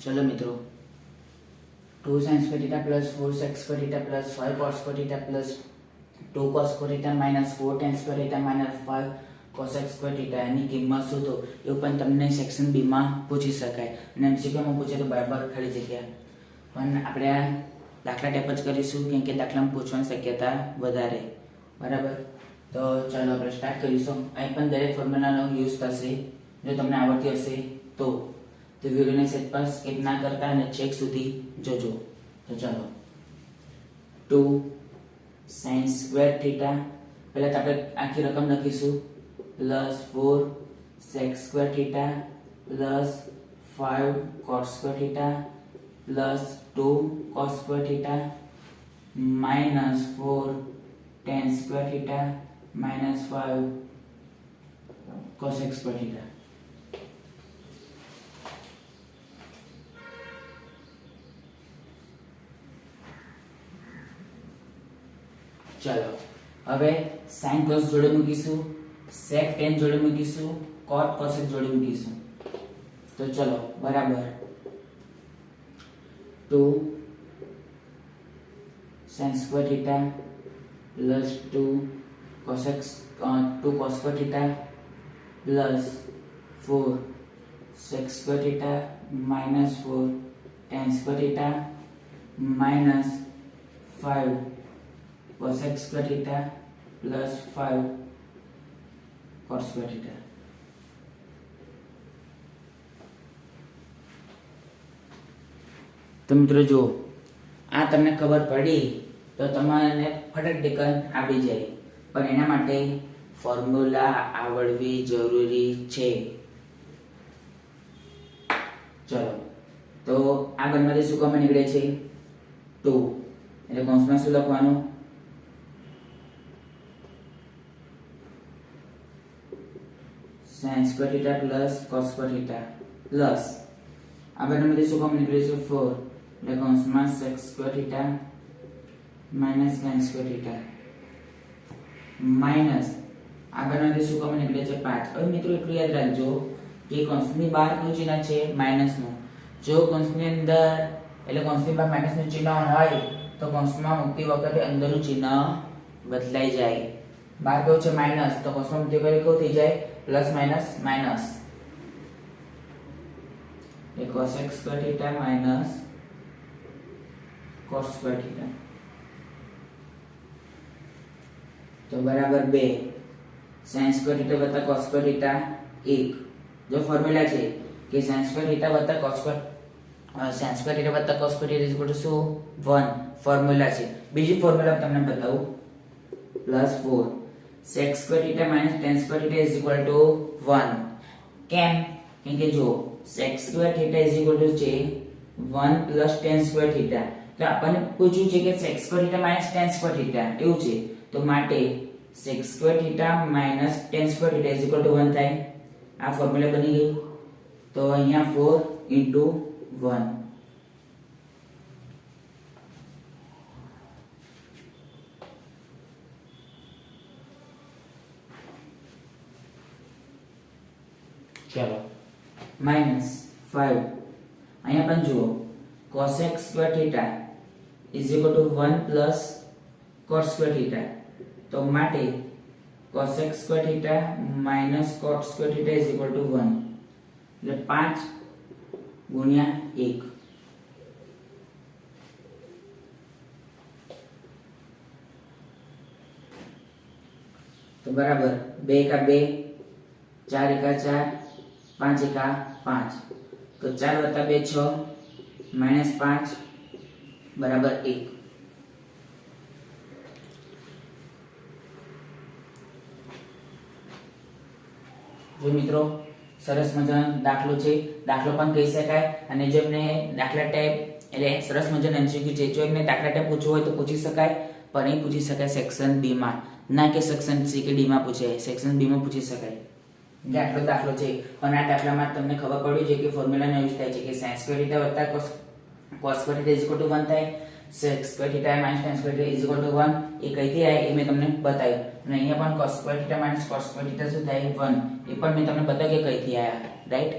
चलो मित्रों 2 sin square theta plus 4 sec square theta plus 5 cos square theta plus 2 cos square theta minus 4 tan square theta minus 5 cosec square theta એની કિંમત શોધો એવું પણ તમને section B માં પૂછી શકાય અને એમસીક્યુ માં પૂછે તો બરાબર ખાલી જગ્યા પણ આપણે આ દાખલા ટાઈપ જ કરીશું કેમ કે દાખલામાં પૂછવાની શક્યતા વધારે બરાબર તો ચાલો આપણે સ્ટાર્ટ કરીશું અહીં પણ દરેક ફોર્મ્યુલાનો યુઝ થશે જો તમને આવડતી હશે તો વિડિયોને સેટ પર સ્કીપ ના કરતા અને ચેક સુધી જોજો તો ચાલો 2 sin square theta પહેલા તો આપણે આખી રકમ લખીશું plus 4 sec square theta plus 5 cos square theta plus 2 cos square theta minus 4 tan square theta minus 5 cosec square theta. चलो હવે sin cos જોડે મૂકીશું sec tan જોડે મૂકીશું cot cosec જોડે મૂકીશું તો ચલો બરાબર 2 sin square theta plus 2 cosec 2 cos square theta plus 4 sec square theta minus 4 tan square theta minus 5 cosec square theta plus 5 cos square theta. તો મિત્રો જો આ તમને ખબર પડી તો તમારે ફટાફટ આવડી જાય પણ એના માટે ફોર્મ્યુલા આવડવી જરૂરી છે. ચલો તો આ બંનેમાંથી શું કોમન નીકળે છે 2 એટલે કૌંસમાં શું લખવાનું sin square theta plus cos square theta plus આ બંનેમાંથી શું કોમન નીકળે છે 4 એટલે કૌંસમાં sec square theta minus tan square theta minus આ બંનેમાંથી શું કોમન નીકળે છે 5. હવે મિત્રો એટલું યાદ રાખજો કે કૌંસની બહાર કયું ચિહ્ન છે માઈનસ નું. જો કૌંસની અંદર એટલે કૌંસની બહાર માઈનસ નું ચિહ્ન હોય તો કૌંસમાં મૂકતી વખતે અંદરનું ચિહ્ન બદલાઈ જાય. બહાર કયું છે માઈનસ તો કૌંસમાં મૂકતી વખતે કેવું થઈ જાય plus minus minus cosec square theta minus cos square theta तो बराबर 2 sin square theta वत्ता cos square theta 1 जो फॉर्म्यूला છે કે sin square theta वत्ता cos square वत्ता cos square theta equal to 1 formula છે. બીજી ફોર્મ્યુલા તમને બતાવું +4 sec square theta minus tan square theta is equal to 1 કેમ કે જો sec square theta is equal to છે 1 plus tan square theta તો આપણને પૂછ્યું છે કે sec square theta minus tan square theta એવું છે તો માટે sec square theta minus tan square theta is equal to 1 થાય. આ ફોર્મ્યુલા બની ગયું તો અહીંયા 4 into 1 चलो माइनस 5 અહીંયા પણ જુઓ cosec square theta is equal to 1 plus cot square theta તો માટે cosec square theta minus cot square theta is equal to 1 એટલે 5 ગુણ્યા 1 તો બરાબર 2 का 2 4 का 4 5 का 5 तो 4 वत्ता 2 6 माइनस 5 बराबर 1. जो मित्रों सरस मजानो दाखलो छे दाखलो पण કહી શકાય અને જો એમને દાખલા ટાઈપ એટલે સરસ મજાનો એમસીક્યુ છે જો એમને દાખલા ટાઈપ પૂછવો હોય તો પૂછી શકાય પણ એ પૂછી શકાય સેક્શન બી માં ના કે સેક્શન સી કે ડી માં પૂછે સેક્શન બી માં પૂછી શકાય. આટલો દાખલો છે પણ આ દાખલામાં તમને ખબર પડી છે કે ફોર્મ્યુલાનો યુઝ થાય છે કે sin square theta વત્તા cos square theta 1 થાય sec square theta minus tan square theta 1 એ કઈથી આવે એ મેં તમને બતાવ્યું અને અહીંયા પણ cos square theta minus cos square theta શું થાય 1 એ પણ મેં તમને બતાવ્યું કે કઈથી આયા રાઈટ.